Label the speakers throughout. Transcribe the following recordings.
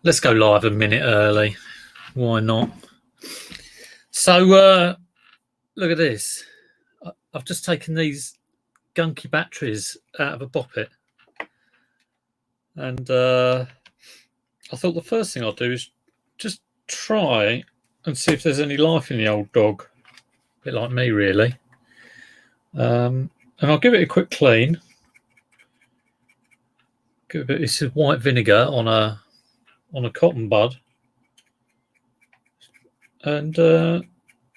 Speaker 1: Let's go live a minute early. Why not? So, look at this. I've just taken these gunky batteries out of a boppet. And I thought the first thing I'll do is just try and see if there's any life in the old dog. A bit like me, really. And I'll give it a quick clean. Give it a bit. This is white vinegar on a cotton bud. And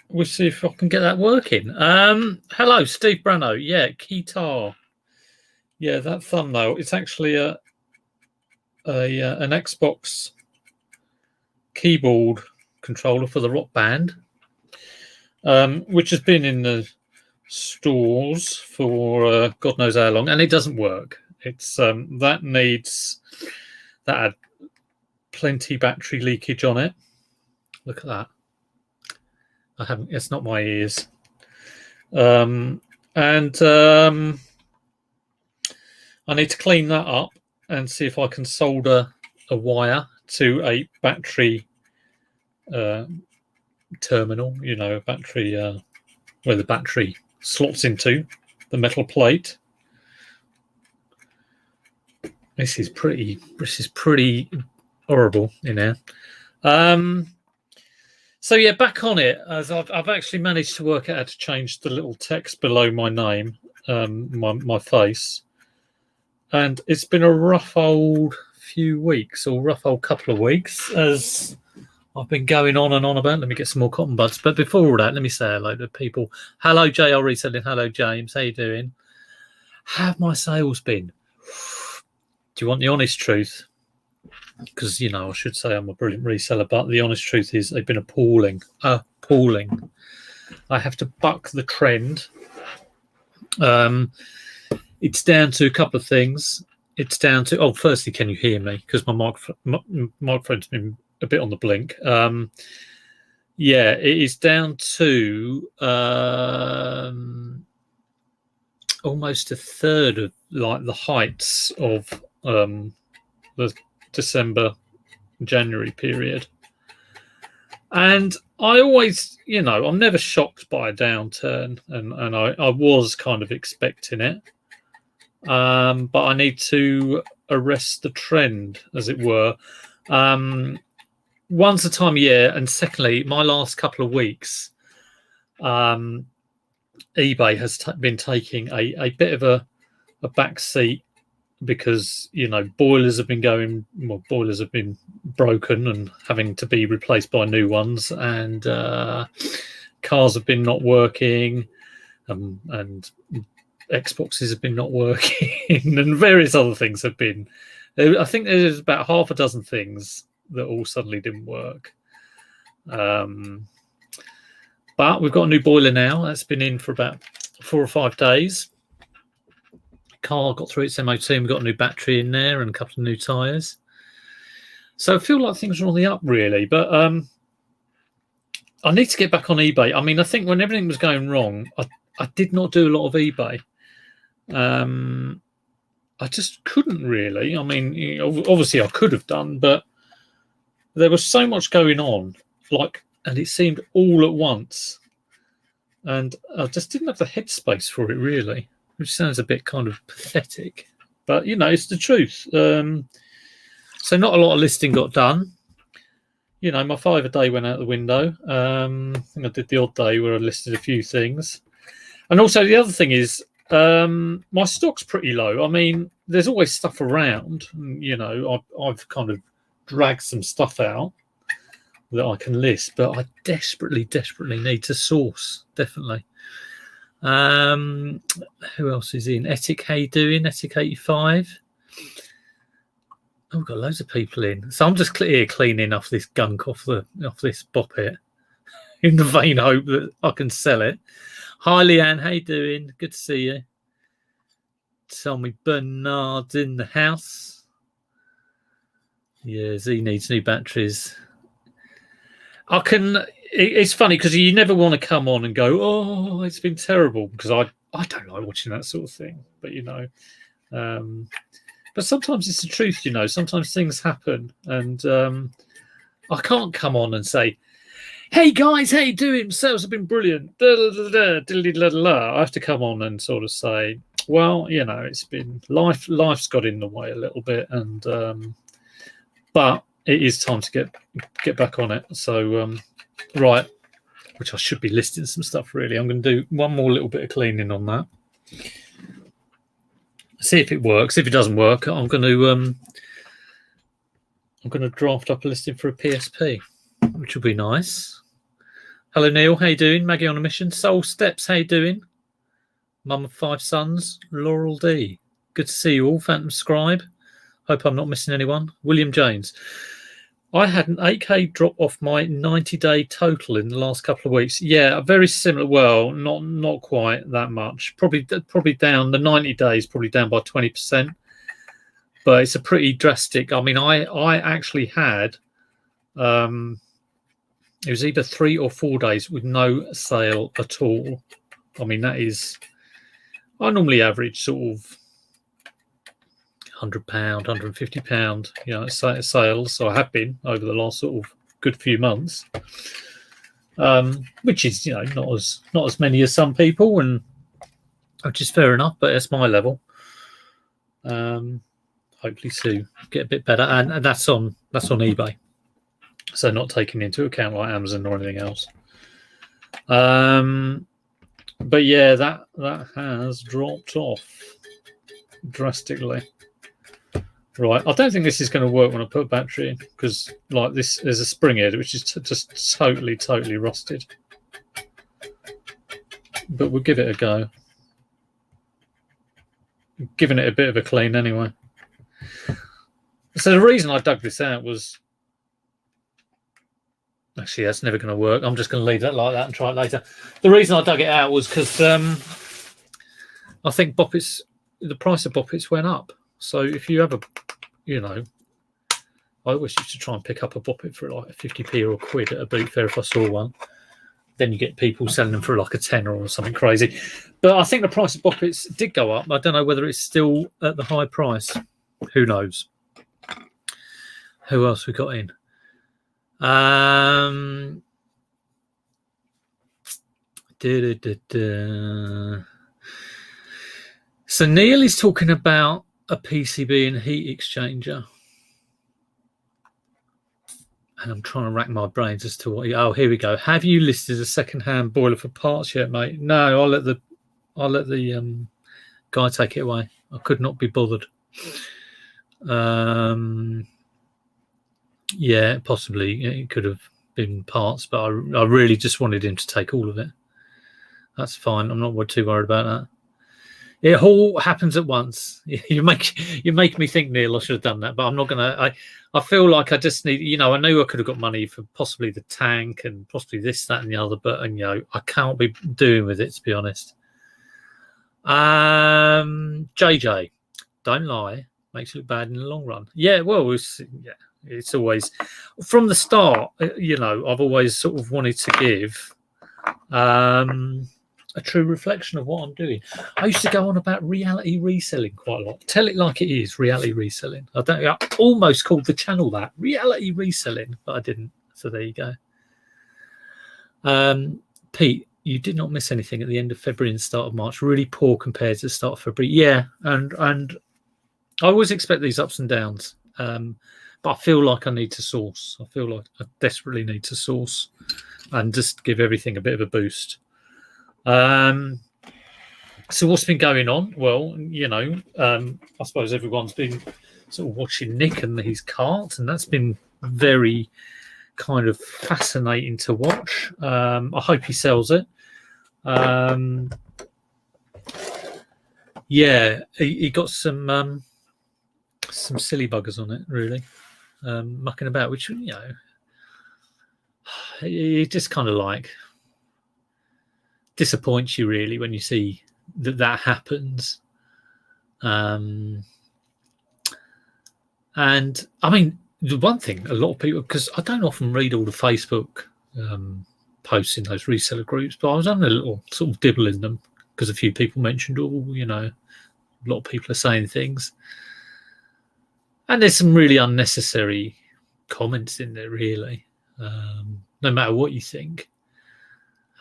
Speaker 1: we'll see if I can get that working. Hello, Steve Brano. Yeah, guitar. Yeah, that thumbnail. It's actually an Xbox keyboard controller for the Rock Band, which has been in the stores for God knows how long, and it doesn't work. It's that had plenty battery leakage on it. Look at that. It's not my ears. And I need to clean that up and see if I can solder a wire to a battery terminal, a battery where the battery slots into the metal plate. This is pretty horrible in here. So yeah, back on it, as I've actually managed to work out how to change the little text below my name, my face, and it's been a rough old few weeks, or rough old couple of weeks, as I've been going on and on about. Let me get some more cotton buds, but before all that, let me say hello to people. Hello, JR Reselling. Hello, James. How you doing? How have my sales been? Do you want the honest truth? Because, I should say I'm a brilliant reseller, but the honest truth is they've been appalling. Appalling. I have to buck the trend. It's down to a couple of things. It's down to, firstly, can you hear me? Because my microphone's been a bit on the blink. Yeah, it is down to almost a third of the heights of the December, January period. And I always, I'm never shocked by a downturn, and I was kind of expecting it. But I need to arrest the trend, as it were. One's the time of year, and secondly, my last couple of weeks, eBay has been taking a bit of a back seat, because boilers have been broken and having to be replaced by new ones, and cars have been not working, and Xboxes have been not working, and various other things have been. I think there's about half a dozen things that all suddenly didn't work. But we've got a new boiler now. That's been in for about 4 or 5 days. Car got through its MOT, and we've got a new battery in there and a couple of new tyres. So I feel like things are on the up, really. But I need to get back on eBay. I mean, I think when everything was going wrong, I did not do a lot of eBay. I just couldn't really. I mean, obviously I could have done, but there was so much going on, and it seemed all at once. And I just didn't have the headspace for it, really. Which sounds a bit kind of pathetic, but it's the truth. So not a lot of listing got done. My 5 a day went out the window. I think I did the odd day where I listed a few things. And also the other thing is, my stock's pretty low. I mean, there's always stuff around. I've kind of dragged some stuff out that I can list, but I desperately need to source, definitely. Who else is in? Etic, how you doing? Etic 85. Oh, we've got loads of people in. So I'm just here cleaning off this gunk off this boppet in the vain hope that I can sell it. Hi, Leanne, how you doing? Good to see you. Tell me Bernard's in the house. Yeah, Z needs new batteries. It's funny because you never want to come on and go, oh, it's been terrible, because I don't like watching that sort of thing. But But sometimes it's the truth, you know. Sometimes things happen, and I can't come on and say, "Hey guys, how you doing? Sales have been brilliant." I have to come on and sort of say, "Well, you know, it's been life's got in the way a little bit, and but it is time to get back on it." So right, which I should be listing some stuff really. I'm going to do one more little bit of cleaning on that. See if it works. If it doesn't work, I'm going to draft up a listing for a PSP, which will be nice. Hello Neil, how you doing? Maggie on a mission. Soul Steps, how you doing? Mum of 5 sons, Laurel D. Good to see you all. Phantom Scribe. Hope I'm not missing anyone. William James. I had an 8k drop off my 90-day total in the last couple of weeks. Yeah, very similar. Well, not quite that much. Probably down. The 90 days probably down by 20%. But it's a pretty drastic. I mean, I actually had it was either 3 or 4 days with no sale at all. I mean, that is, I normally average sort of £100, £150, you know, sales. So I have been over the last sort of good few months, which is, you know, not as many as some people, and which is fair enough. But it's my level. Hopefully soon get a bit better, and that's on eBay, so not taking into account like Amazon or anything else. But yeah, that has dropped off drastically. Right, I don't think this is going to work when I put a battery in, because like this, there's a spring here which is just totally rusted. But we'll give it a go. Giving it a bit of a clean anyway. So the reason I dug this out was, actually that's never going to work. I'm just going to leave that like that and try it later. The reason I dug it out was because I think the price of Boppets went up. So if you have a, you know, I always used to try and pick up a Boppet for like a 50p or a quid at a boot fair if I saw one. Then you get people selling them for like a tenner or something crazy. But I think the price of Boppets did go up. I don't know whether it's still at the high price. Who knows? Who else we got in? So Neil is talking about a PCB and heat exchanger. And I'm trying to rack my brains as to what. Oh, here we go. Have you listed a second-hand boiler for parts yet, mate? No, I'll let the guy take it away. I could not be bothered. Yeah, possibly it could have been parts, but I really just wanted him to take all of it. That's fine. I'm not too worried about that. It all happens at once. You make me think, Neil, I should have done that, but I'm not gonna. I feel like I just need, you know, I knew I could have got money for possibly the tank and possibly this, that, and the other, but you know, I can't be doing with it, to be honest. JJ, don't lie, makes you look bad in the long run. Yeah, well, it's always from the start. You know, I've always sort of wanted to give a true reflection of what I'm doing. I used to go on about reality reselling quite a lot. Tell it like it is, reality reselling. I almost called the channel that, reality reselling, but I didn't. So there you go. Pete, you did not miss anything at the end of February and the start of March. Really poor compared to the start of February. Yeah, and I always expect these ups and downs. But I feel like I need to source. I feel like I desperately need to source and just give everything a bit of a boost. So what's been going on? Well, you know, I suppose everyone's been sort of watching Nick and his cart, and that's been very kind of fascinating to watch. I hope he sells it. Yeah, he got some silly buggers on it, really, mucking about, which, you know, it just kind of like disappoints you really when you see that happens. And I mean, the one thing a lot of people, because I don't often read all the Facebook posts in those reseller groups, but I was having a little sort of dibble in them because a few people mentioned, oh, you know, a lot of people are saying things. And there's some really unnecessary comments in there, really, no matter what you think.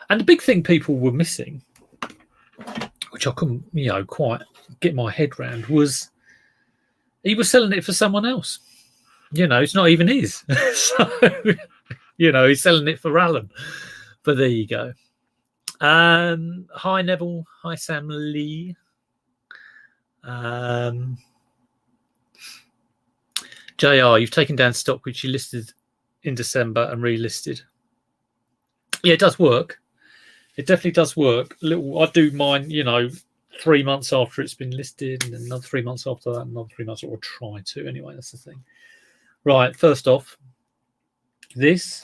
Speaker 1: And the big thing people were missing, which I couldn't, quite get my head round, was he was selling it for someone else. It's not even his. So, he's selling it for Alan. But there you go. Hi, Neville. Hi, Sam Lee. JR, you've taken down stock which you listed in December and relisted. Yeah, it does work. It definitely does work. I do mine, 3 months after it's been listed, and then another 3 months after that, another 3 months, or try to anyway. That's the thing. Right, first off, this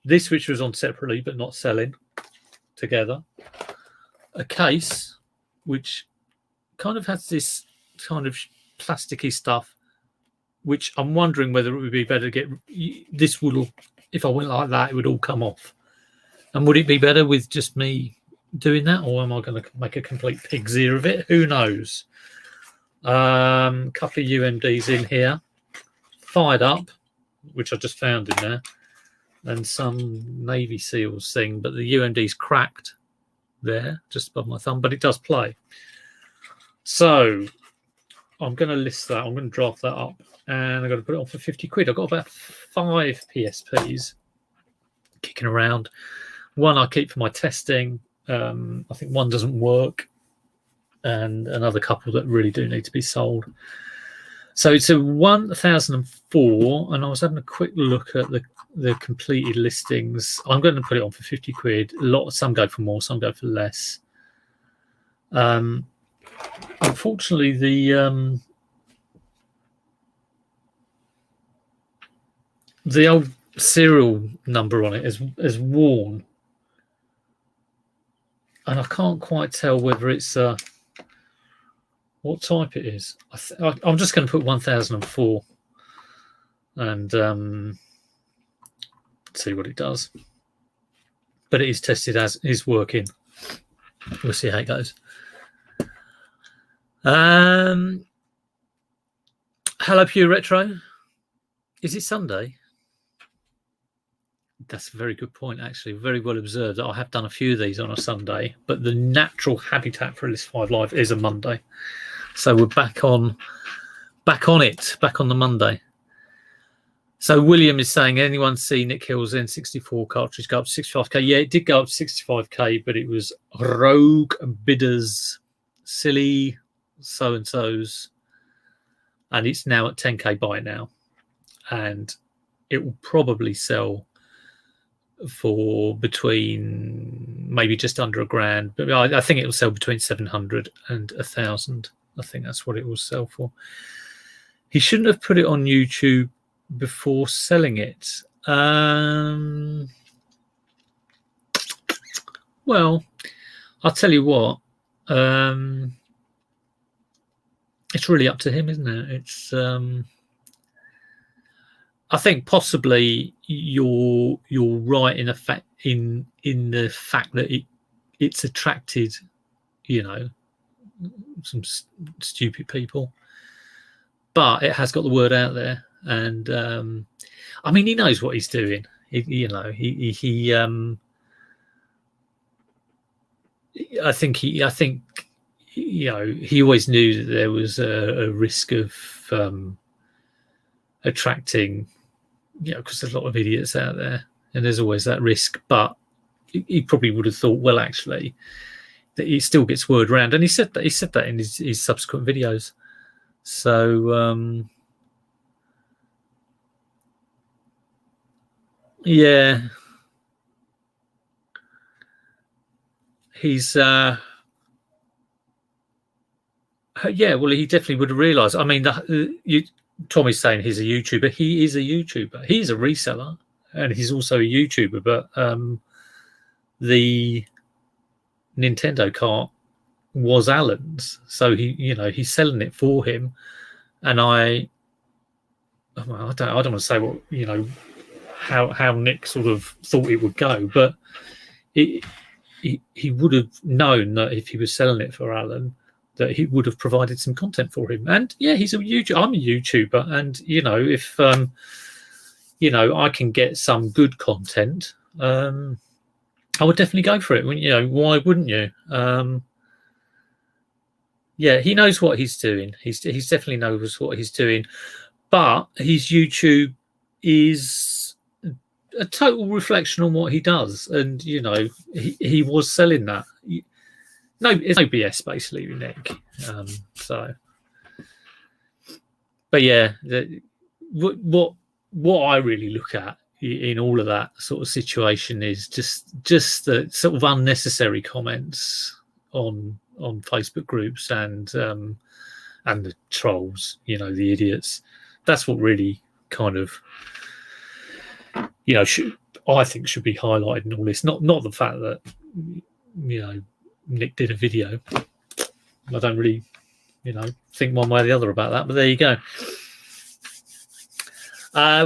Speaker 1: which was on separately but not selling together, a case which kind of has this kind of plasticky stuff, which I'm wondering whether it would be better to get this. If I went like that, it would all come off. And would it be better with just me doing that, or am I going to make a complete pig's ear of it? Who knows? Couple of UMDs in here, fired up, which I just found in there, and some Navy SEALs thing, but the UMD's cracked there, just above my thumb, but it does play. So I'm going to list that. I'm going to draft that up, and I'm going to put it on for 50 quid. I've got about 5 PSPs kicking around. One I keep for my testing. I think one doesn't work, and another couple that really do need to be sold. So it's a 1004, and I was having a quick look at the completed listings. I'm going to put it on for 50 quid. Some go for more, some go for less. Unfortunately, the old serial number on it is worn, and I can't quite tell whether it's what type it is. I'm just going to put 1004 and see what it does. But it is tested as is working. We'll see how it goes. Hello, Pew Retro. Is it Sunday? That's a very good point, actually. Very well observed. I have done a few of these on a Sunday, but the natural habitat for List 5 Live is a Monday. So we're back on the Monday. So William is saying, anyone see Nick Hill's N64 cartridge go up to 65k? Yeah, it did go up to 65k, but it was rogue bidders, silly so-and-sos, and it's now at 10k buy now. And it will probably sell for between maybe just under £1,000, but I think it will sell between 700 and 1,000. I think that's what it will sell for. He shouldn't have put it on YouTube before selling it. Well, I'll tell you what. It's really up to him, isn't it? It's. I think possibly you're right in the fact that it's attracted, some stupid people, but it has got the word out there, and I mean, he knows what he's doing. I think he always knew that there was a risk of attracting, because there's a lot of idiots out there, and there's always that risk. But he probably would have thought, well, actually, that he still gets word around, and he said that in his subsequent videos. So yeah, he's well, he definitely would have realised. I mean, Tommy's saying he's a YouTuber. He is a YouTuber. He's a reseller, and he's also a YouTuber. But the Nintendo cart was Alan's, so he's selling it for him. And I don't want to say what how Nick sort of thought it would go, but he would have known that if he was selling it for Alan, that he would have provided some content for him. And yeah, he's a YouTuber. I'm a YouTuber, and if I can get some good content, I would definitely go for it. Why wouldn't you? Yeah, he knows what he's doing. He's definitely knows what he's doing, but his YouTube is a total reflection on what he does, and he was selling that. No, it's no BS basically, Nick. But yeah, what I really look at in all of that sort of situation is just the sort of unnecessary comments on Facebook groups and the trolls, the idiots. That's what really kind of I think should be highlighted in all this. Not the fact that Nick did a video. I don't really think one way or the other about that, but there you go.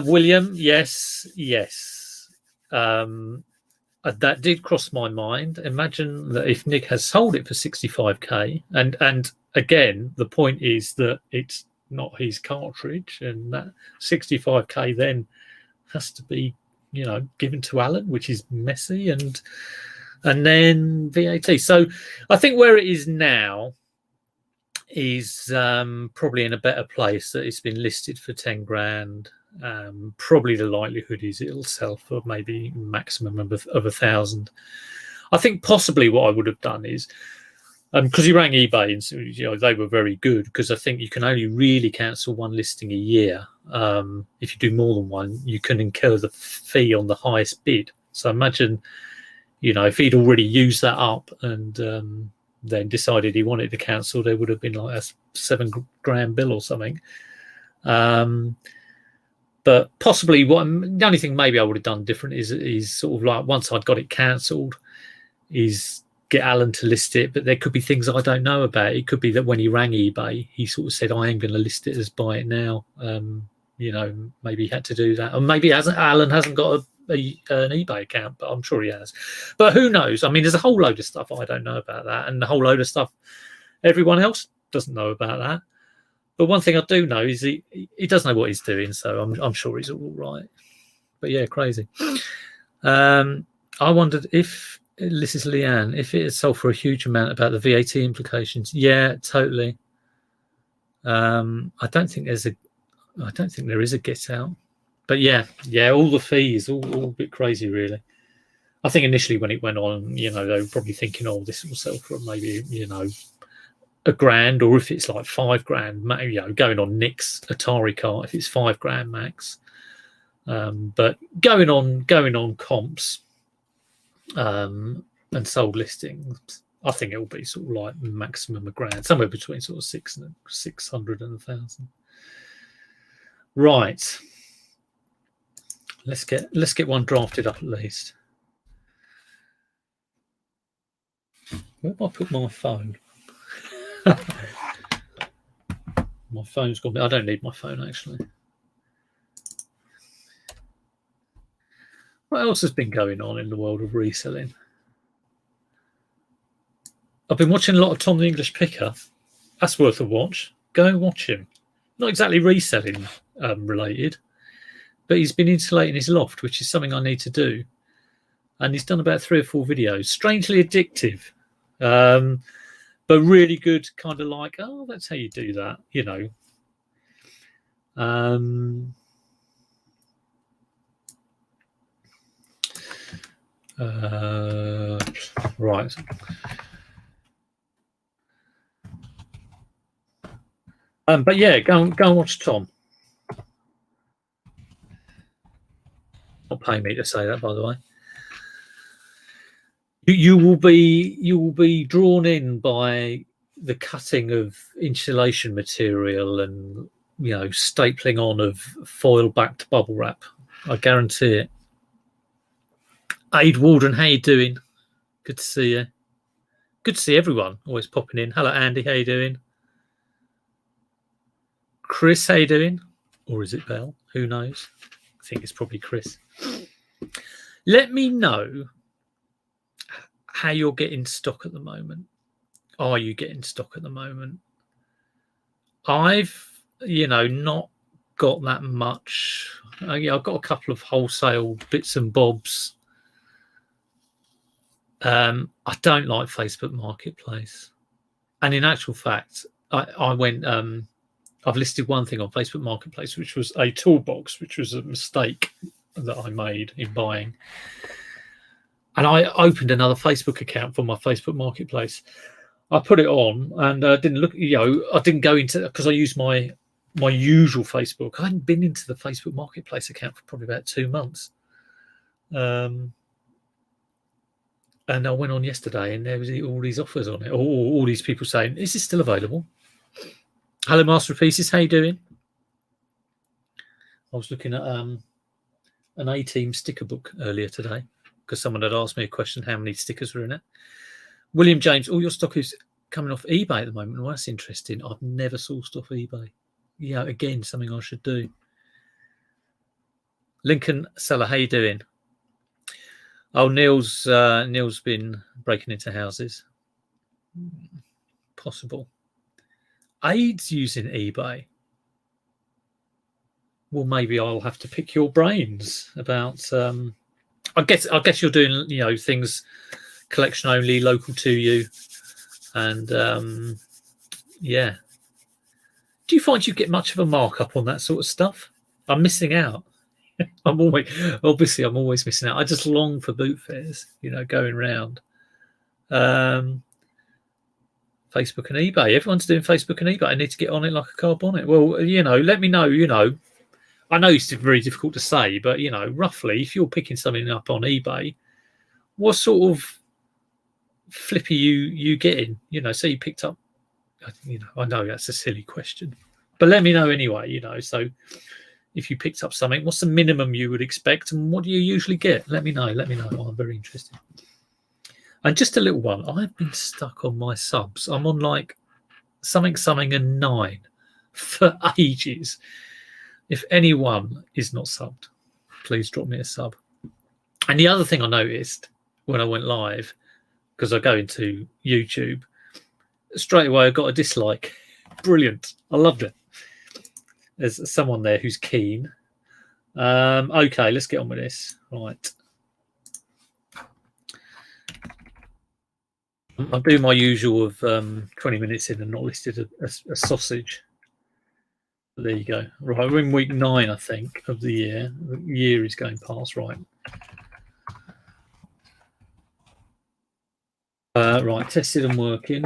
Speaker 1: William, yes. That did cross my mind. Imagine that if Nick has sold it for 65k, and again, the point is that it's not his cartridge, and that 65k then has to be, given to Alan, which is messy, and then VAT. So I think where it is now is probably in a better place, that it's been listed for 10 grand. Probably the likelihood is it'll sell for maybe maximum of 1,000. I think possibly what I would have done is, because he rang eBay and they were very good, because I think you can only really cancel one listing a year. If you do more than one, you can incur the fee on the highest bid. So imagine, if he'd already used that up and then decided he wanted to cancel, there would have been like a 7 grand bill or something. But possibly the only thing maybe I would have done different is sort of like, once I'd got it cancelled, is get Alan to list it. But there could be things I don't know about. It could be that when he rang eBay, he sort of said, I ain't going to list it as buy it now. Maybe he had to do that. Or maybe Alan hasn't got an eBay account, but I'm sure he has. But who knows? I mean, there's a whole load of stuff I don't know about that, and a whole load of stuff everyone else doesn't know about that. But one thing I do know is he does know what he's doing, so I'm sure he's all right. But yeah, crazy. I wondered if, this is Leanne, if it had sold for a huge amount, about the VAT implications. Yeah, totally. I don't think there is a get out. But yeah, all the fees, all a bit crazy, really. I think initially when it went on, they were probably thinking, oh, this will sell for maybe, $1,000, or if it's like 5 grand, maybe, going on Nick's Atari cart, if it's 5 grand max. But going on comps and sold listings, I think it'll be sort of like maximum $1,000, somewhere between sort of 600 and 1,000. Right. Let's get one drafted up at least. Where have I put my phone? My phone's gone. I don't need my phone, actually. What else has been going on in the world of reselling? I've been watching a lot of Tom the English Picker. That's worth a watch. Go and watch him. Not exactly reselling related, but he's been insulating his loft, which is something I need to do. And he's done about 3 or 4 videos. Strangely addictive. But really good, kind of like, oh, that's how you do that, right. But yeah, go and watch Tom. Not paying me to say that, by the way. You will be drawn in by the cutting of insulation material and stapling on of foil-backed bubble wrap. I guarantee it. Aid Walden, how you doing? Good to see you. Good to see everyone always popping in. Hello, Andy. How you doing? Chris, how you doing? Or is it Belle? Who knows? I think it's probably Chris. Let me know how you're getting stock at the moment. are you getting stock at the moment? I've, not got that much. Yeah, I've got a couple of wholesale bits and bobs. I don't like Facebook Marketplace. And in actual fact, I went, I've listed one thing on Facebook Marketplace, which was a toolbox, which was a mistake that I made in buying. And I opened another Facebook account for my Facebook Marketplace. I put it on and didn't look, I didn't go into, because I used my usual Facebook. I hadn't been into the Facebook Marketplace account for probably about 2 months. And I went on yesterday and there was all these offers on it, all these people saying, is this still available? Hello, Master of Pieces, how you doing? I was looking at an A-Team sticker book earlier today because someone had asked me a question, how many stickers were in it. William James, all your stock is coming off eBay at the moment. Well, that's interesting. I've never sourced off eBay. Yeah, again, something I should do. Lincoln Seller, how you doing? Oh, Neil's been breaking into houses. Possible. AIDS using eBay. Well, maybe I'll have to pick your brains about. I guess you're doing things collection only, local to you, and yeah. Do you find you get much of a markup on that sort of stuff? I'm missing out. I'm always missing out. I just long for boot fairs, going round. Facebook and eBay. Everyone's doing Facebook and eBay. I need to get on it like a car bonnet. Well, let me know. I know it's very difficult to say, but roughly, if you're picking something up on eBay, what sort of flip are you getting? Say you picked up. I know that's a silly question, but let me know anyway. So if you picked up something, what's the minimum you would expect, and what do you usually get? Let me know. I'm very interested. And just a little one. I've been stuck on my subs. I'm on like something and 9 for ages. If anyone is not subbed, please drop me a sub. And the other thing I noticed when I went live, because I go into YouTube, straight away I got a dislike. Brilliant. I loved it. There's someone there who's keen. Okay, let's get on with this. Right. I'll do my usual of 20 minutes in and not listed a sausage. There you go. Right, we're in week 9, I think, of the year. The year is going past, right. Right, tested and working.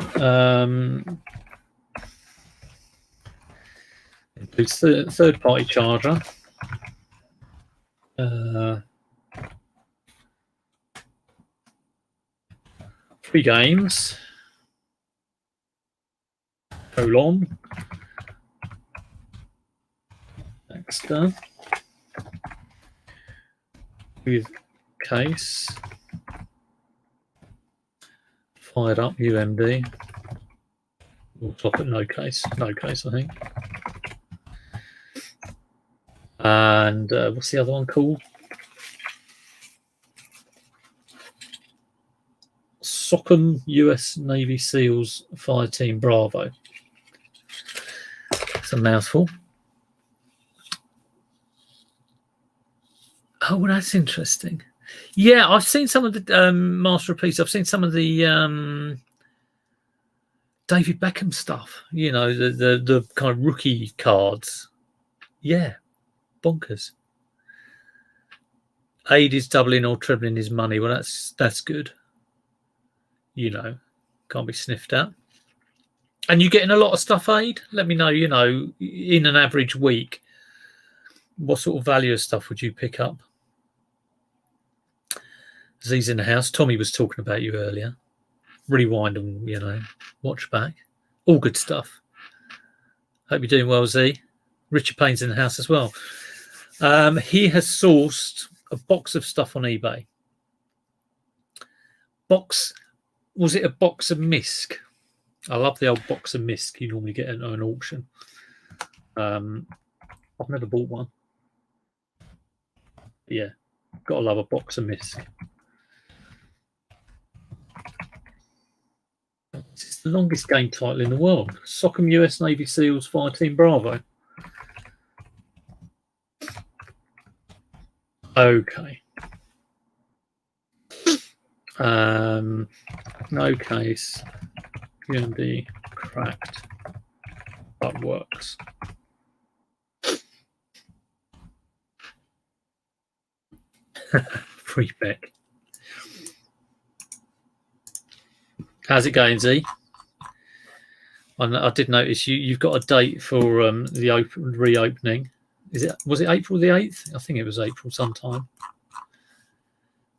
Speaker 1: Includes third-party charger. 3 games. Colon. Extra. With case. Fired up UMD. We'll top it no case, I think. And what's the other one called? Sockham US Navy SEALs Fire Team Bravo. It's a mouthful. Oh, well, that's interesting. Yeah, I've seen some of the Master of Peace. I've seen some of the David Beckham stuff. The kind of rookie cards. Yeah, bonkers. Aid is doubling or trebling his money. Well, that's good. Can't be sniffed at. And you getting a lot of stuff, Aid? Let me know. In an average week, what sort of value of stuff would you pick up? Z's in the house. Tommy was talking about you earlier. Rewind and, watch back. All good stuff. Hope you're doing well, Z. Richard Payne's in the house as well. He has sourced a box of stuff on eBay. Was it a box of Misk? I love the old box of Misk you normally get at an auction. I've never bought one. Yeah, gotta love a box of Misk. It's the longest game title in the world. Sockham US Navy SEALs Fireteam Bravo. Okay. No case. UMD cracked, but works. Free Beck. How's it going, Z? I did notice you've got a date for the reopening. Was it April the 8th? I think it was April sometime.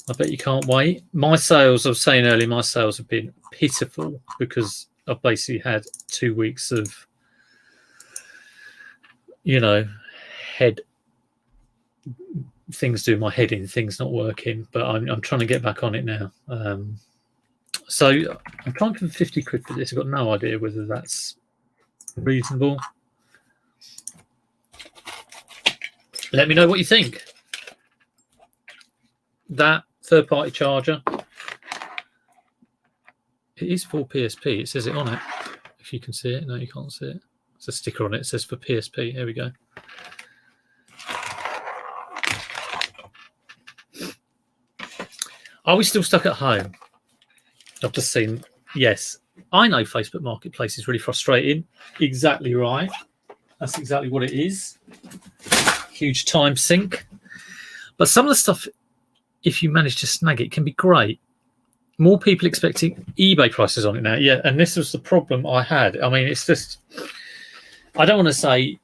Speaker 1: I bet you can't wait. My sales, I was saying earlier, my sales have been pitiful because I've basically had 2 weeks of, head things doing my head in, things not working. But I'm trying to get back on it now. So I'm trying for 50 quid for this. I've got no idea whether that's reasonable. Let me know what you think. That third-party charger, it is for PSP. It says it on it. If you can see it. No, you can't see it. There's a sticker on it. It says for PSP. Here we go. Are we still stuck at home? I've just seen, yes. I know Facebook Marketplace is really frustrating. Exactly right. That's exactly what it is. Huge time sink. But some of the stuff, if you manage to snag it, can be great. More people expecting eBay prices on it now. Yeah, and this was the problem I had. I mean, it's just, I don't want to say,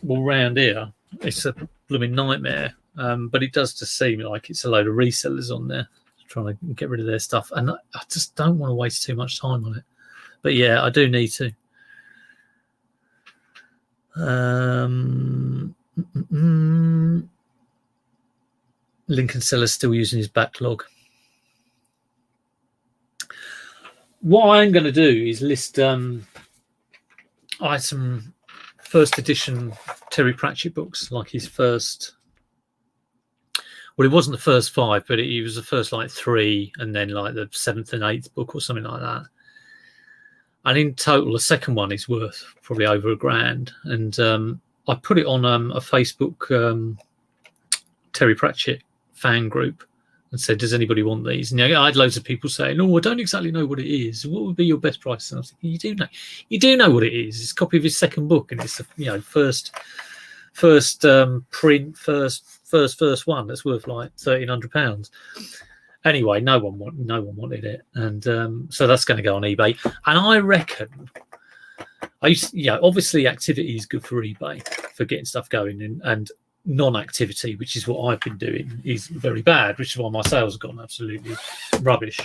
Speaker 1: well, round here, it's a blooming nightmare. But it does just seem like it's a load of resellers on there trying to get rid of their stuff. And I just don't want to waste too much time on it. But yeah, I do need to. Lincoln Seller's still using his backlog. What I'm going to do is list I had some first edition Terry Pratchett books, like his first. Well, it wasn't the first 5, but it was the first like 3, and then like the 7th and 8th book or something like that. And in total, the second one is worth probably over £1,000. And I put it on a Facebook Terry Pratchett fan group and said, does anybody want these? And I had loads of people saying, oh, I don't exactly know what it is. What would be your best price? And I was thinking, you do know what it is. It's a copy of his second book, and it's the first print, first one that's worth like £1,300. Anyway, no one wanted it, and so that's going to go on eBay. And I reckon, obviously activity is good for eBay for getting stuff going, and non-activity, which is what I've been doing, is very bad, which is why my sales have gone absolutely rubbish.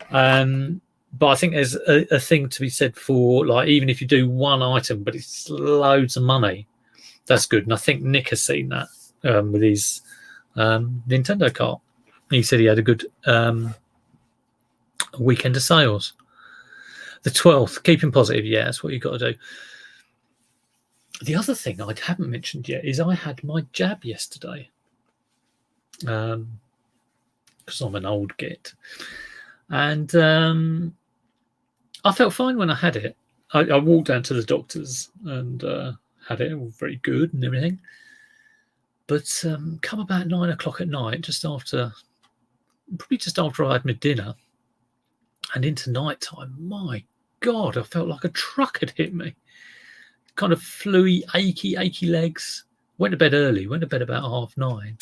Speaker 1: But I think there's a thing to be said for, like, even if you do one item, but it's loads of money, that's good. And I think Nick has seen that with his Nintendo cart. He said he had a good weekend of sales. The 12th, keeping positive. Yeah, that's what you've got to do. The other thing I haven't mentioned yet is I had my jab yesterday. Because I'm an old git. And I felt fine when I had it. I walked down to the doctor's and had it, all very good and everything. But come about 9 o'clock at night, probably just after I had my dinner and into night time, my God, I felt like a truck had hit me. Kind of fluey, achy legs. Went to bed early, went to bed about 9:30.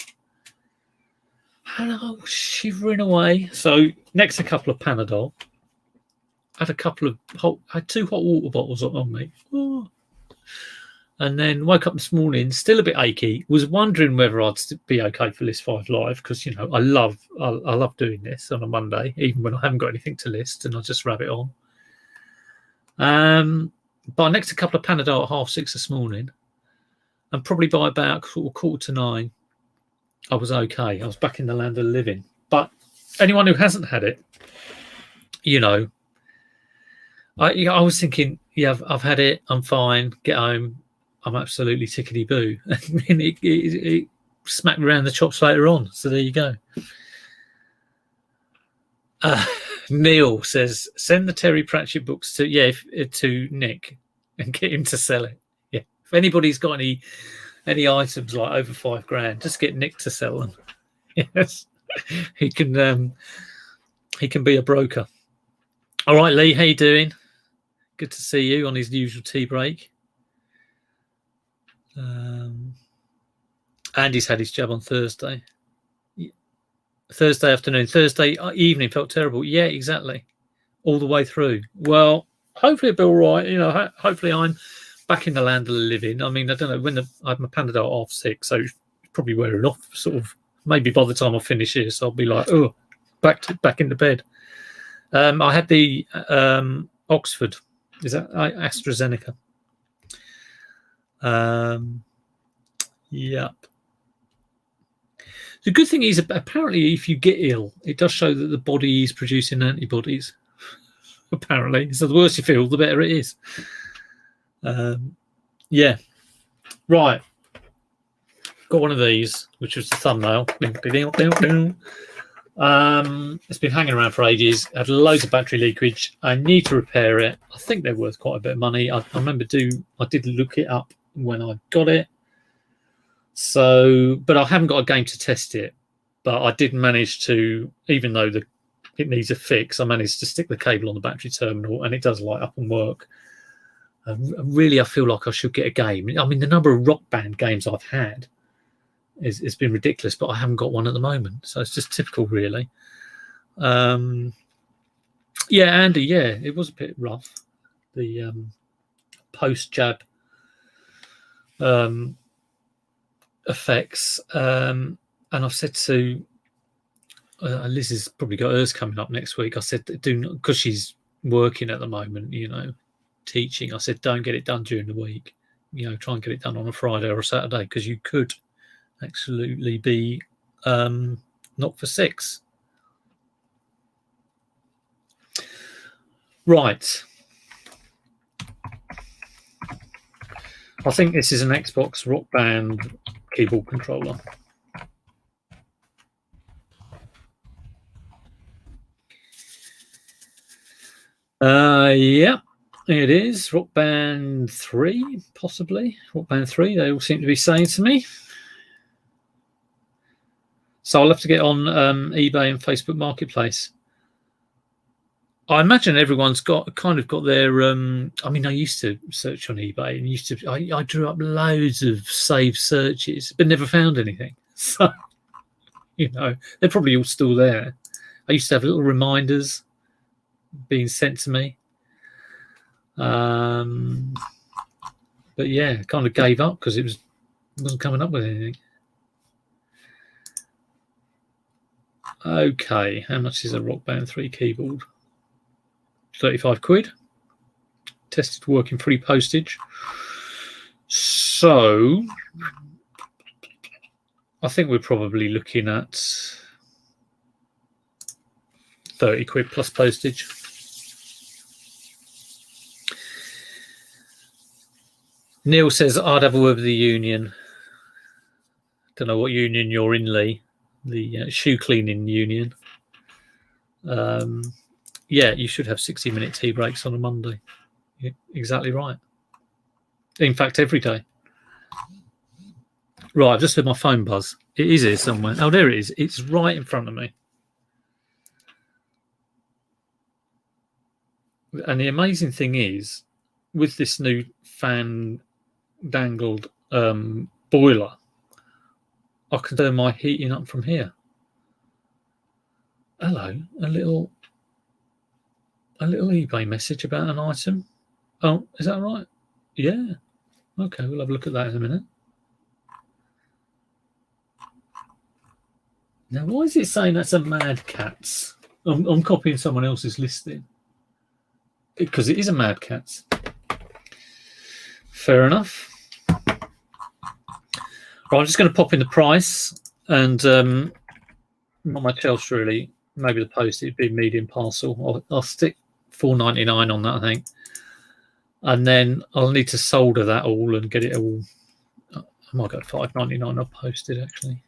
Speaker 1: And I was shivering away. So next, a couple of Panadol. Had had 2 hot water bottles on me. Oh. And then woke up this morning, still a bit achy. Was wondering whether I'd be okay for List 5 Live, because I love doing this on a Monday, even when I haven't got anything to list, and I just rab it on. But next a couple of Panadol at 6:30 this morning, and probably by about 8:45, I was okay. I was back in the land of the living. But anyone who hasn't had it, I was thinking, yeah, I've had it. I'm fine. Get home. I'm absolutely tickety-boo. And it smacked me around the chops later on. So there you go. Neil says, send the Terry Pratchett books to Nick and get him to sell it. Yeah. If anybody's got any items like over £5,000, just get Nick to sell them. Yes. He can be a broker. All right, Lee, how you doing? Good to see you on his usual tea break. Andy's had his jab on Thursday. Thursday afternoon. Thursday evening felt terrible. Yeah, exactly. All the way through. Well, hopefully it'll be all right. You know, hopefully I'm back in the land of the living. I mean, I don't know when I had my Panadol half-6, so it's probably wearing off. Sort of maybe by the time I finish this, I'll be like, oh, back into bed. I had the Oxford. Is that AstraZeneca? Yep. The good thing is, apparently, if you get ill, it does show that the body is producing antibodies. Apparently, so the worse you feel, the better it is. Yeah. Right. Got one of these, which was the thumbnail. It's been hanging around for ages. Had loads of battery leakage. I need to repair it. I think they're worth quite a bit of money. I remember I did look it up when I got it. So, but I haven't got a game to test it. But I did manage to, even though it needs a fix, I managed to stick the cable on the battery terminal, and it does light up and work. Really, I feel like I should get a game. I mean, the number of Rock Band games I've had it's been ridiculous, but I haven't got one at the moment. So it's just typical, really. Yeah, Andy, yeah, it was a bit rough. The post-jab effects. And I've said to Liz has probably got hers coming up next week. I said, do not, because she's working at the moment, you know, teaching. I said, don't get it done during the week. You know, try and get it done on a Friday or a Saturday, because you could absolutely be knocked for 6. Right. I think this is an Xbox Rock Band keyboard controller. Yeah, it is Rock Band 3, possibly. Rock Band 3, they all seem to be saying to me. So I'll have to get on eBay and Facebook Marketplace. I imagine everyone's got their. I mean, I used to search on eBay and I drew up loads of saved searches, but never found anything. So, you know, they're probably all still there. I used to have little reminders being sent to me. But yeah, kind of gave up because it wasn't coming up with anything. Okay, how much is a Rock Band 3 keyboard? 35 quid. Tested working free postage. So I think we're probably looking at 30 quid plus postage. Neil says, I'd have a word with the union. Don't know what union you're in, Lee. The shoe cleaning union. Yeah, you should have 60-minute tea breaks on a Monday. Yeah, exactly right. In fact, every day. Right, I've just heard my phone buzz. It is here somewhere. Oh, there it is. It's right in front of me. And the amazing thing is, with this new fan dangled boiler, I can turn my heating up from here. Hello, a little eBay message about an item. Oh, is that right? Yeah. Okay, we'll have a look at that in a minute. Now, why is it saying that's a Mad Catz? I'm copying someone else's listing. Because it is a Mad Catz. Fair enough. Right, I'm just going to pop in the price, and not much else really. Maybe the post, it'd be medium parcel. I'll stick $4.99 on that, I think. And then I'll need to solder that all and get it all. I might go $5.99. I'll post it actually.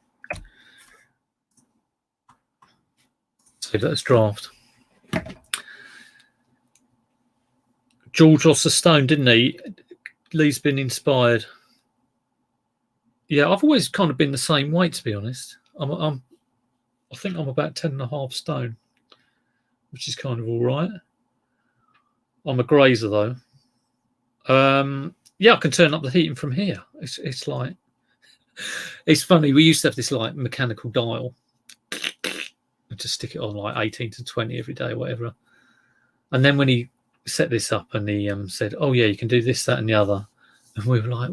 Speaker 1: Save that as draft. George lost a stone, didn't he? Lee's been inspired. Yeah, I've always kind of been the same weight, to be honest. I think I'm about 10.5 stone, which is kind of all right. I'm a grazer though. Yeah, I can turn up the heating from here. It's like, it's funny. We used to have this like mechanical dial, and just stick it on like 18 to 20 every day, or whatever. And then when he set this up and he said, "Oh yeah, you can do this, that, and the other," and we were like,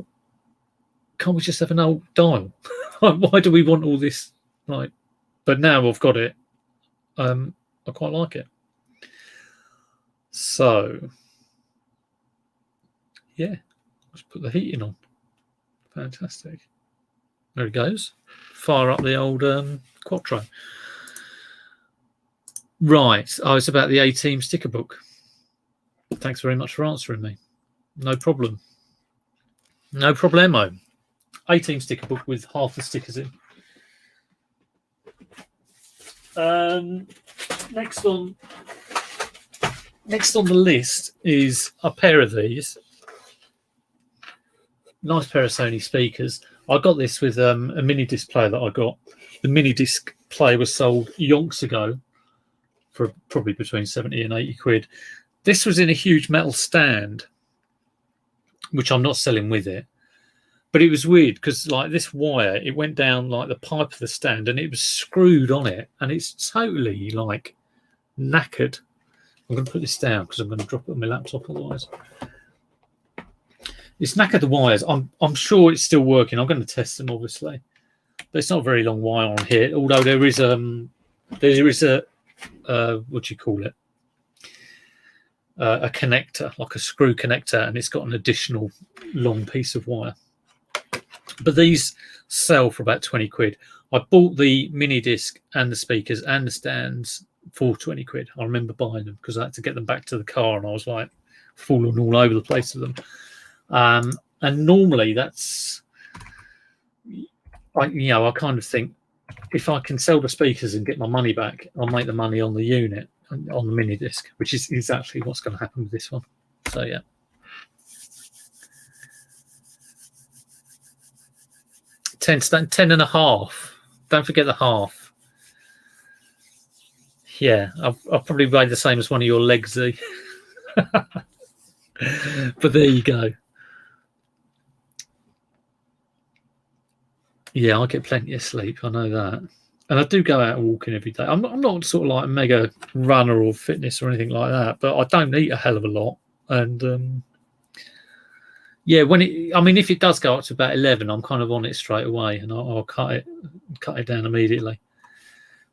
Speaker 1: "Can't we just have an old dial? Why do we want all this?" Like, but now I've got it. I quite like it. So yeah, let's put the heating on. Fantastic. There it goes. Fire up the old Quattro. Right. Oh, it's about the A-Team sticker book. Thanks very much for answering me. No problem. No problemo. A-Team sticker book with half the stickers in. Next on the list is a pair of these. Nice pair of Sony speakers. I got this with a mini disc player that I got. The mini disc player was sold yonks ago for probably between 70 and 80 quid. This was in a huge metal stand, which I'm not selling with it. But it was weird because like this wire, it went down like the pipe of the stand and it was screwed on it. And it's totally like knackered. I'm going to put this down because I'm going to drop it on my laptop otherwise. It's knackered the wires. I'm sure it's still working. I'm going to test them obviously. But it's not a very long wire on here, although there is a what do you call it? A connector, like a screw connector, and it's got an additional long piece of wire. But these sell for about 20 quid. I bought the mini disc and the speakers and the stands for 20 quid. I remember buying them because I had to get them back to the car and I was like falling all over the place with them. And normally that's, I kind of think if I can sell the speakers and get my money back, I'll make the money on the unit, on the mini disc, which is exactly what's going to happen with this one. So yeah. 10 and a half. Don't forget the half. Yeah, I'll probably weigh the same as one of your legs, Z. But there you go. Yeah, I get plenty of sleep. I know that. And I do go out walking every day. I'm not sort of like a mega runner or fitness or anything like that, but I don't eat a hell of a lot. And yeah, if it does go up to about 11, I'm kind of on it straight away, and I'll cut it down immediately.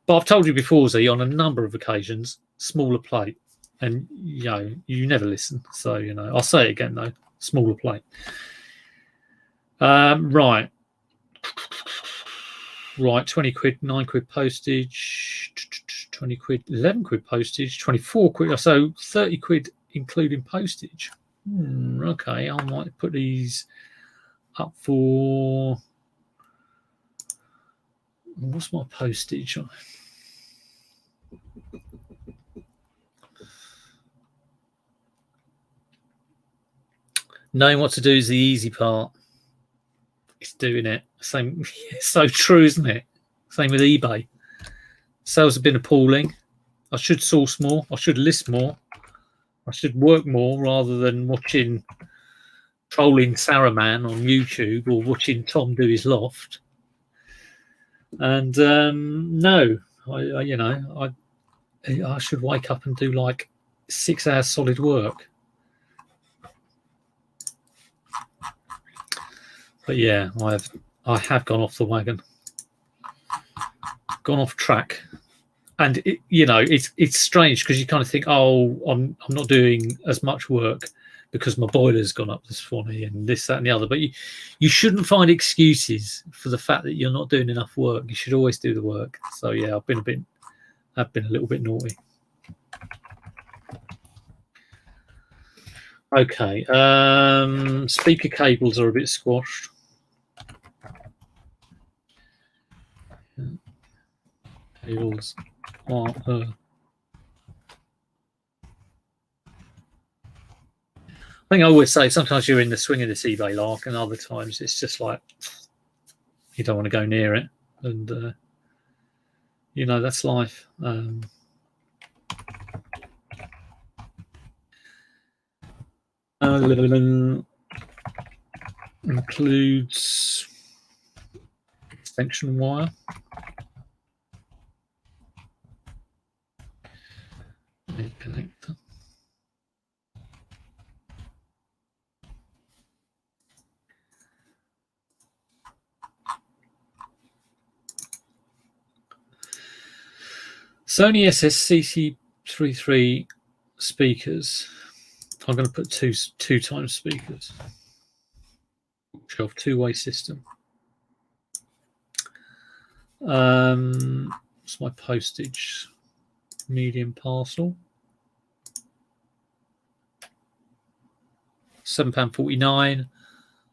Speaker 1: But I've told you before, Z, on a number of occasions, smaller plate, and you never listen. So I'll say it again though, smaller plate. Right, 20 quid, 9 quid postage, 20 quid, 11 quid postage, 24 quid, so 30 quid including postage. Okay, I might put these up for, what's my postage? Knowing what to do is the easy part. It's doing it. Same, it's so true, isn't it? Same with eBay. Sales have been appalling. I should source more. I should list more. I should work more rather than watching trolling Saruman on YouTube or watching Tom do his loft. And no, I should wake up and do like 6 hours solid work. But yeah, I have gone off the wagon, gone off track, and it's strange because you kind of think, oh, I'm not doing as much work because my boiler's gone up this morning and this, that, and the other. But you shouldn't find excuses for the fact that you're not doing enough work. You should always do the work. So yeah, I've been a little bit naughty. Okay, speaker cables are a bit squashed. Cables are think I always say sometimes you're in the swing of this eBay lark, and other times it's just like you don't want to go near it, and you know, that's life. Includes extension wire. Connector. Sony SS-CC33 speakers. I'm going to put two times speakers. Bookshelf two-way system. What's my postage? Medium parcel. £7.49.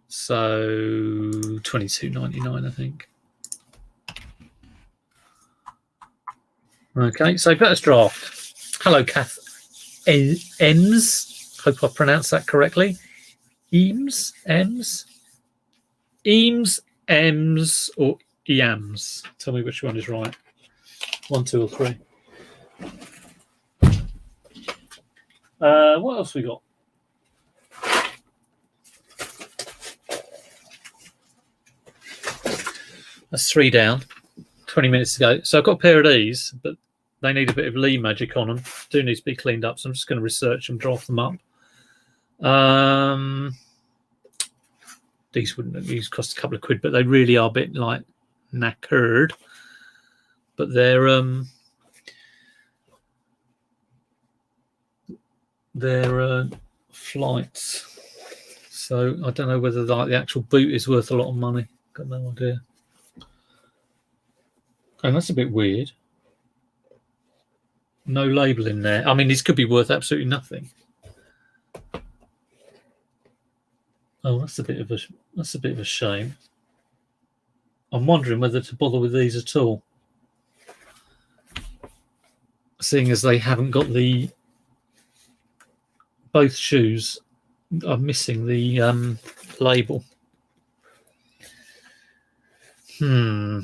Speaker 1: So £22.99, I think. Okay, so first draft. Hello, Kath Ems. Hope I pronounced that correctly. Eames, or Eams. Tell me which one is right. 1, 2, or 3. What else we got? That's 3 down. 20 minutes to go. So I've got a pair of these, but they need a bit of Lee magic on them. Do need to be cleaned up, so I'm just going to research them, draft them up. These wouldn't cost a couple of quid, but they really are a bit like knackered. But they're flights. So I don't know whether like the actual boot is worth a lot of money. Got no idea. And that's a bit weird. No label in there. I mean, these could be worth absolutely nothing. Oh, that's a bit of a shame. I'm wondering whether to bother with these at all, seeing as they haven't got the. Both shoes are missing the label. I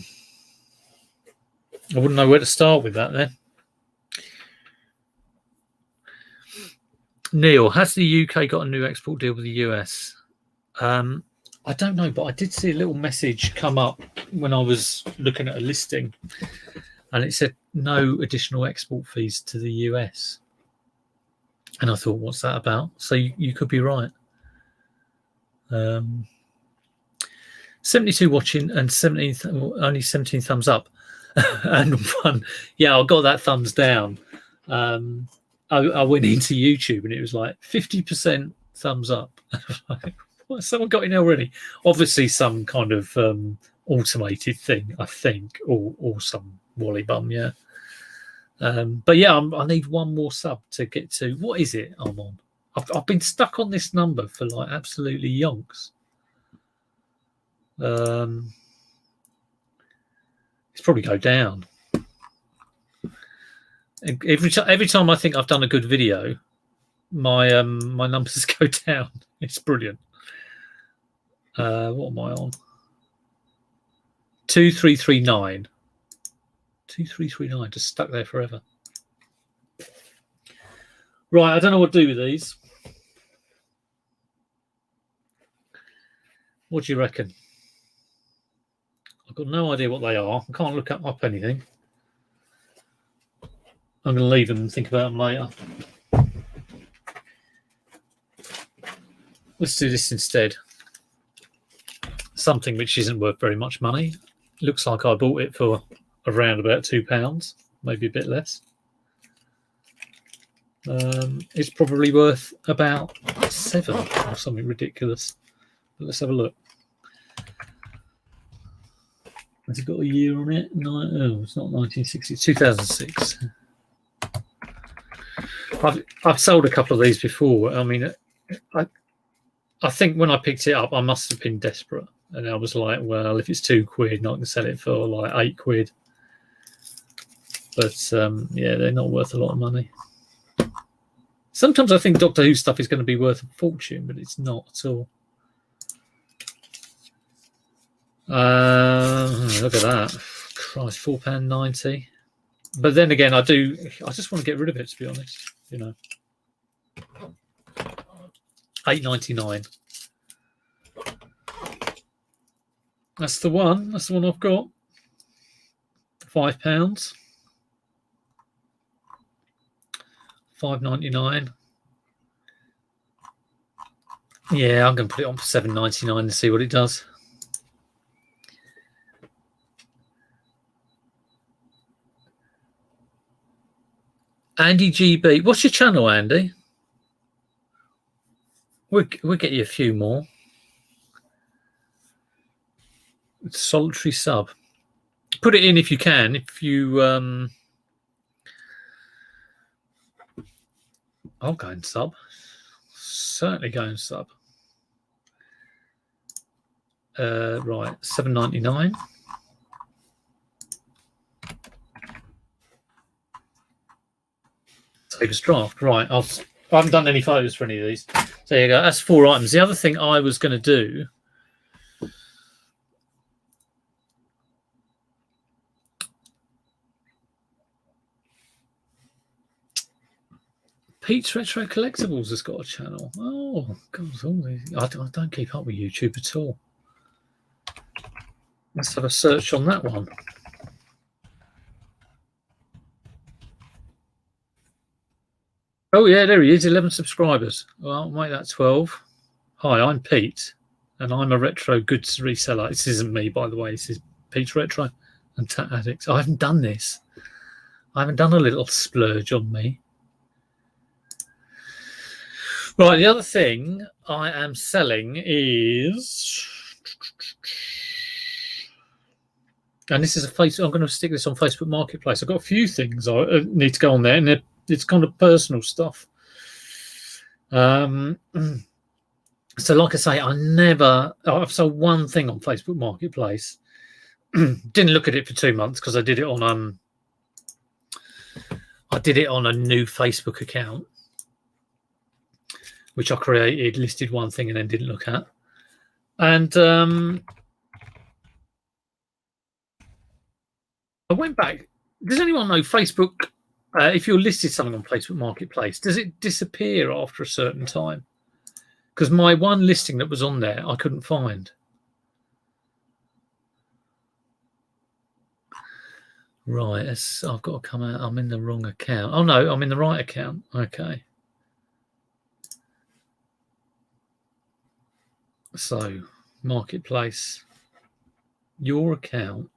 Speaker 1: wouldn't know where to start with that then. Neil, has the UK got a new export deal with the US? I don't know, but I did see a little message come up when I was looking at a listing, and it said no additional export fees to the US. And I thought, what's that about? So you could be right. 72 watching and only 17 thumbs up. And one, yeah, I got that thumbs down. I went into YouTube and it was like 50% thumbs up. Someone got in already. Obviously some kind of automated thing, I think, or some wally bum, yeah. But yeah, I need one more sub to get to. What is it I'm on? I've been stuck on this number for like absolutely yonks. It's probably go down. Every time I think I've done a good video, my my numbers go down. It's brilliant. What am I on? 2339. 2339, just stuck there forever. Right, I don't know what to do with these. What do you reckon? I've got no idea what they are. I can't look up anything. I'm going to leave them and think about them later. Let's do this instead. Something which isn't worth very much money. Looks like I bought it for around about £2, maybe a bit less. It's probably worth about 7 or something ridiculous. But let's have a look. Has it got a year on it? No, it's not 1960. 2006. I've sold a couple of these before. I mean, I think when I picked it up, I must have been desperate, and I was like, well, if it's £2, I can sell it for like £8. But yeah, they're not worth a lot of money. Sometimes I think Doctor Who stuff is going to be worth a fortune, but it's not at all. Look at that. Christ, £4.90. But then again, I just want to get rid of it, to be honest. You know, £8.99. That's the one. That's the one I've got. £5. £5.99. Yeah, I'm going to put it on for £7.99 and see what it does. Andy GB, what's your channel, Andy? We'll get you a few more. Solitary sub. Put it in if you can. If you, I'll go and sub. Certainly go and sub. Right, £7.99. Saber's draft. Right, I haven't done any photos for any of these. So there you go. That's 4 items. The other thing I was going to do. Pete's Retro Collectibles has got a channel. Oh, God. I don't keep up with YouTube at all. Let's have a search on that one. Oh, yeah, there he is. 11 subscribers. Well, I'll make that 12. Hi, I'm Pete, and I'm a retro goods reseller. This isn't me, by the way. This is Pete's Retro and Tat Addicts. I haven't done this. I haven't done a little splurge on me. Right, the other thing I am selling is, and this is a I'm going to stick this on Facebook Marketplace. I've got a few things I need to go on there, and it's kind of personal stuff. So, like I say, I've sold one thing on Facebook Marketplace. Didn't look at it for 2 months because I did it on a new Facebook account, which I created, listed one thing, and then didn't look at. And I went back. Does anyone know Facebook? If you're listed something on Facebook Marketplace, does it disappear after a certain time? Because my one listing that was on there, I couldn't find. Right, I've got to come out. I'm in the wrong account. Oh, no, I'm in the right account. Okay. So, Marketplace, your account.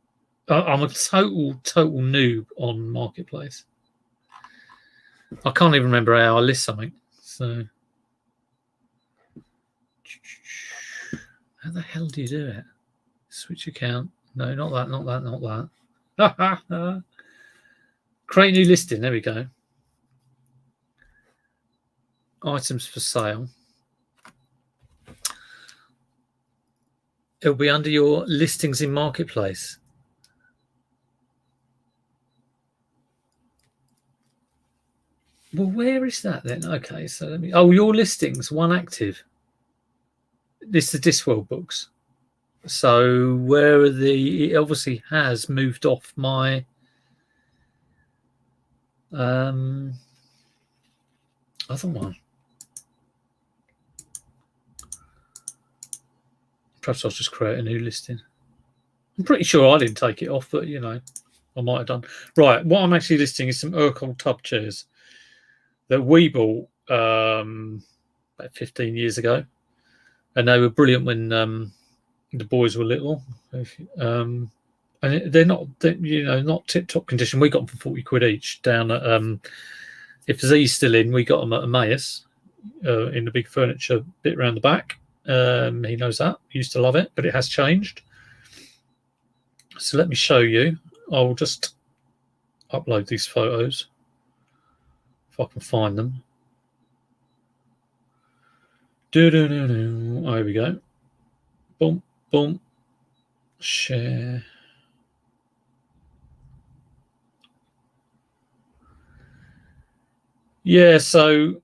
Speaker 1: I'm a total noob on Marketplace. I can't even remember how I list something. So, how the hell do you do it? Switch account. No, not that, not that, not that. Create new listing. There we go. Items for sale. It'll be under your listings in Marketplace. Well, where is that then? Okay, so let me. Oh, your listings, one active. This is the Discworld books. So where are it obviously has moved off my other one. Perhaps I'll just create a new listing. I'm pretty sure I didn't take it off, but you know, I might have done. Right, what I'm actually listing is some Urkel tub chairs that we bought about 15 years ago, and they were brilliant when the boys were little. And they're not tip-top condition. We got them for 40 quid each down at if Z's still in, we got them at Emmaus in the big furniture bit around the back. He knows that. He used to love it, but it has changed. So let me show you. I'll just upload these photos if I can find them. There we go. Boom, boom. Share. Yeah, so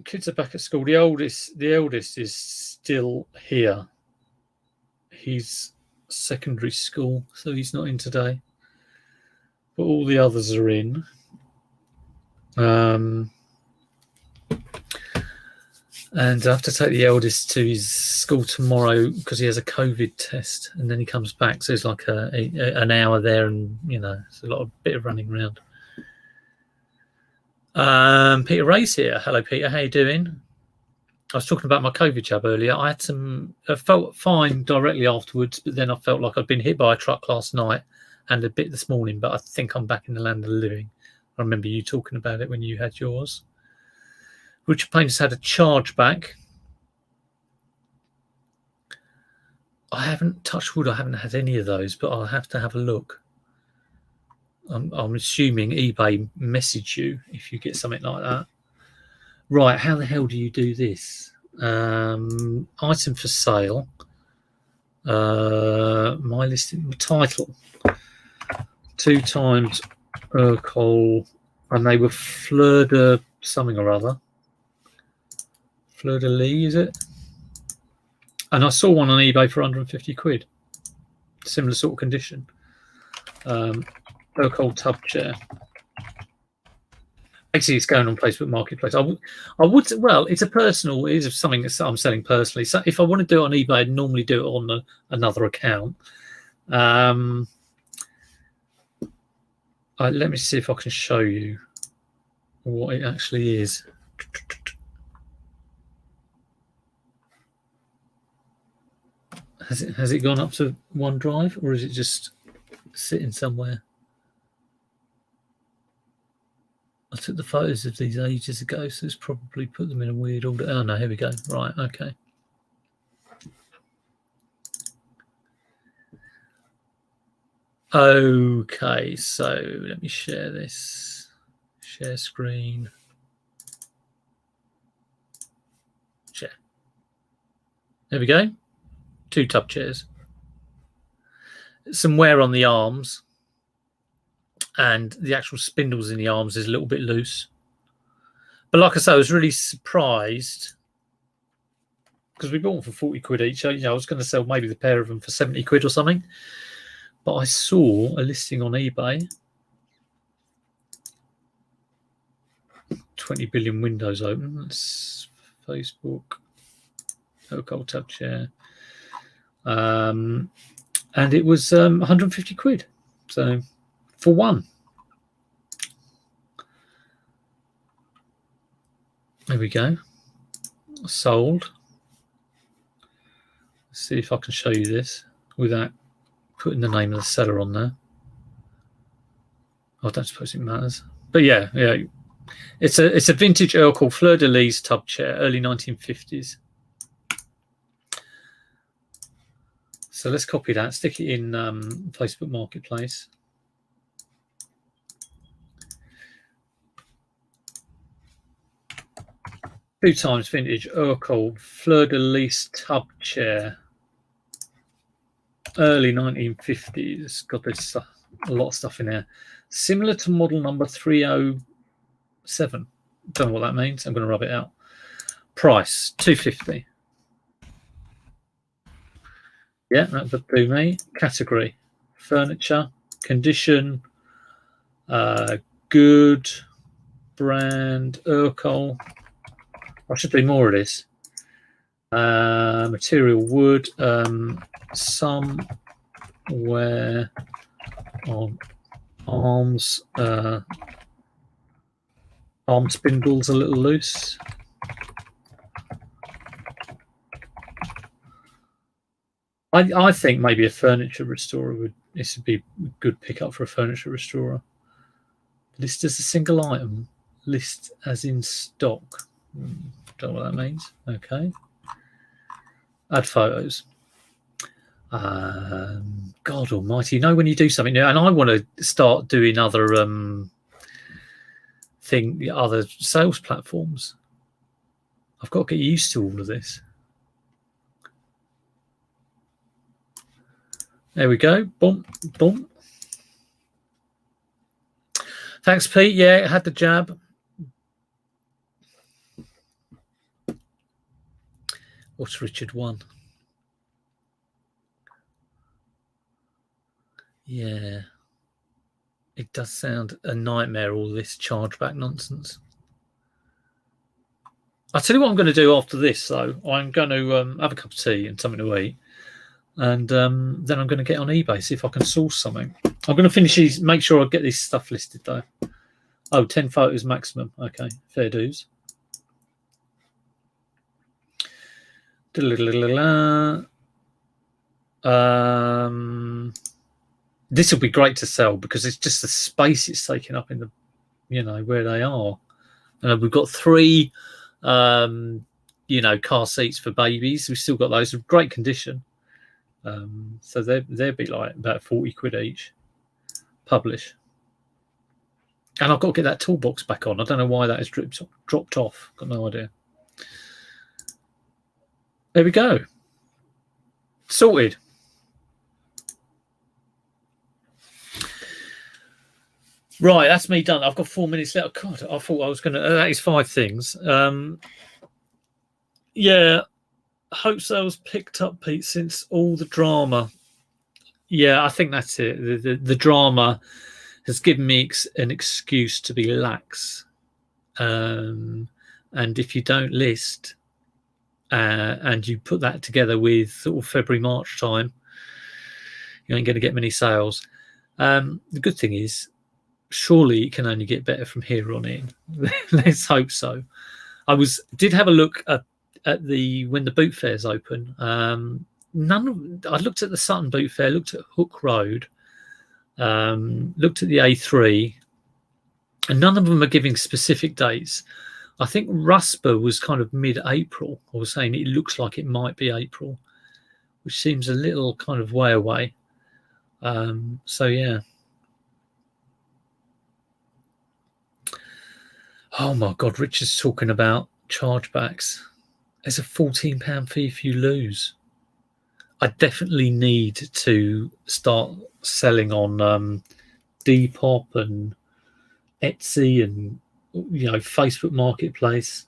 Speaker 1: Kids are back at school. The eldest is still here. He's secondary school, so he's not in today. But all the others are in. And I have to take the eldest to his school tomorrow because he has a COVID test, and then he comes back. So it's like an hour there, and it's a bit of running around. Peter Ray's here. Hello, Peter. How you doing? I was talking about my COVID jab earlier. I felt fine directly afterwards, but then I felt like I'd been hit by a truck last night and a bit this morning. But I think I'm back in the land of the living. I remember you talking about it when you had yours. Richard Payne's had a charge back. I haven't touched wood. I haven't had any of those, but I'll have to have a look. I'm assuming eBay message you if you get something like that. Right, how the hell do you do this? Item for sale. My listing title. 2 times Urquell, and they were Fleur de something or other. Fleur de Lis, is it? And I saw one on eBay for 150 quid. Similar sort of condition. Urquell tub chair. Basically, it's going on Facebook Marketplace. I would. Well, it's it is something that I'm selling personally. So if I want to do it on eBay, I'd normally do it on another account. Let me see if I can show you what it actually is. Has it gone up to OneDrive, or is it just sitting somewhere? I took the photos of these ages ago, so it's probably put them in a weird order. Oh no, here we go. Right, okay. Okay, so let me share this. Share screen. Share. There we go. 2 tub chairs. Some wear on the arms, and the actual spindles in the arms is a little bit loose. But like I say, I was really surprised because we bought them for 40 quid each. I was going to sell maybe the pair of them for 70 quid or something. But I saw a listing on eBay. 20 billion windows open. That's Facebook. Urquell tub chair. And it was 150 quid. So for one. There we go. Sold. Let's see if I can show you this without putting the name of the seller on there. I don't suppose it matters. But yeah. It's a vintage Urquell Fleur de Lis tub chair, early 1950s. So let's copy that, stick it in Facebook Marketplace. Two times vintage Urquell Fleur de Lis tub chair, early 1950s. God, there's a lot of stuff in there. Similar to model number 307. Don't know what that means. I'm going to rub it out. Price $250. Yeah, that would do me. Category: furniture. Condition: good. Brand: Urquell. I should do more of this. Material: wood. Somewhere on arms. Arm spindles a little loose. I think maybe a furniture restorer this would be a good pickup for a furniture restorer. List as a single item. List as in stock. Don't know what that means. Okay. Add photos. God almighty. When you do something new, and I want to start doing other other sales platforms. I've got to get used to all of this. There we go. Boom, boom. Thanks, Pete. Yeah, it had the jab. What's Richard 1? Yeah. It does sound a nightmare, all this chargeback nonsense. I'll tell you what I'm going to do after this, though. I'm going to have a cup of tea and something to eat. And then I'm going to get on eBay, see if I can source something. I'm going to finish these, make sure I get this stuff listed, though. Oh, 10 photos maximum. Okay, fair dues. This will be great to sell because it's just the space it's taking up in the, where they are. And we've got 3, car seats for babies. We've still got those in great condition. So they'd be like about 40 quid each. Publish. And I've got to get that toolbox back on. I don't know why that has dropped off. Got no idea. There we go. Sorted. Right, that's me done. I've got 4 minutes left. God, I thought I was going to... that is 5 things. Yeah, hope sales picked up, Pete, since all the drama. Yeah, I think that's it. The drama has given me an excuse to be lax. And if you don't list and you put that together with sort of February, March time, you ain't going to get many sales. The good thing is, surely it can only get better from here on in. Let's hope so. I did have a look at when the boot fairs open. I looked at the Sutton Boot Fair, looked at Hook Road, looked at the A3, and none of them are giving specific dates. I think Rusper was kind of mid-April. I was saying it looks like it might be April, which seems a little kind of way away. So yeah. Oh my God, Richard's talking about chargebacks. There's a £14 fee if you lose. I definitely need to start selling on Depop and Etsy and Facebook Marketplace.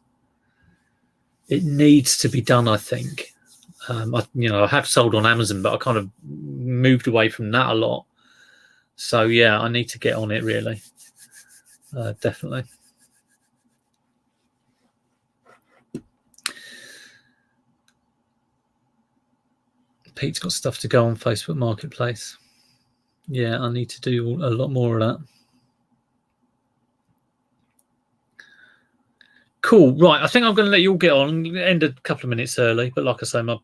Speaker 1: It needs to be done, I think. I have sold on Amazon, but I kind of moved away from that a lot. So yeah, I need to get on it really. Definitely. Pete's got stuff to go on Facebook Marketplace. Yeah, I need to do a lot more of that. Cool. Right, I think I'm going to let you all get on. End a couple of minutes early, but like I say, my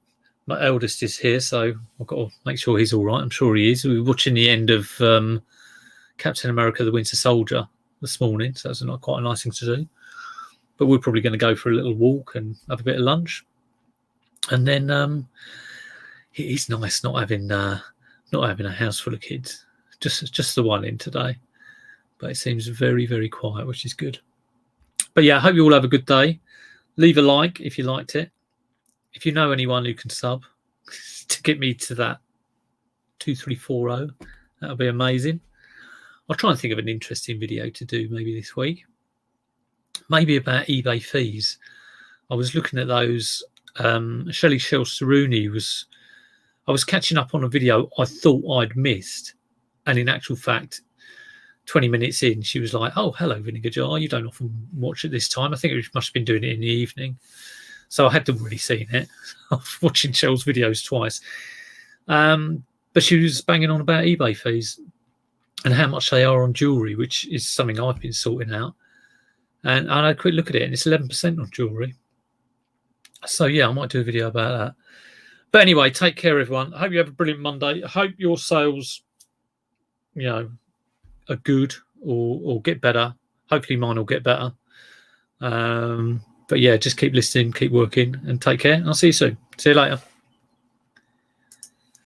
Speaker 1: eldest is here, so I've got to make sure he's all right. I'm sure he is. We were watching the end of Captain America: The Winter Soldier this morning, so that's quite a nice thing to do. But we're probably going to go for a little walk and have a bit of lunch, and then it's nice not having a house full of kids. Just the one in today, but it seems very, very quiet, which is good. But yeah, I hope you all have a good day. Leave a like if you liked it. If you know anyone who can sub to get me to that 2340, that'll be amazing. I'll try and think of an interesting video to do maybe this week. Maybe about eBay fees. I was looking at those. Shelley Shell-Saruni I was catching up on a video I thought I'd missed. And in actual fact, 20 minutes in, she was like, "Oh, hello, Vinegar Jar. You don't often watch it this time." I think it must have been doing it in the evening. So I hadn't really seen it. I was watching Shell's videos twice. But she was banging on about eBay fees and how much they are on jewellery, which is something I've been sorting out. And I had a quick look at it, and it's 11% on jewellery. So, yeah, I might do a video about that. But anyway, take care, everyone. I hope you have a brilliant Monday. I hope your sales, are good or get better. Hopefully mine will get better. But yeah, just keep listening, keep working, and take care. I'll see you soon. See you later.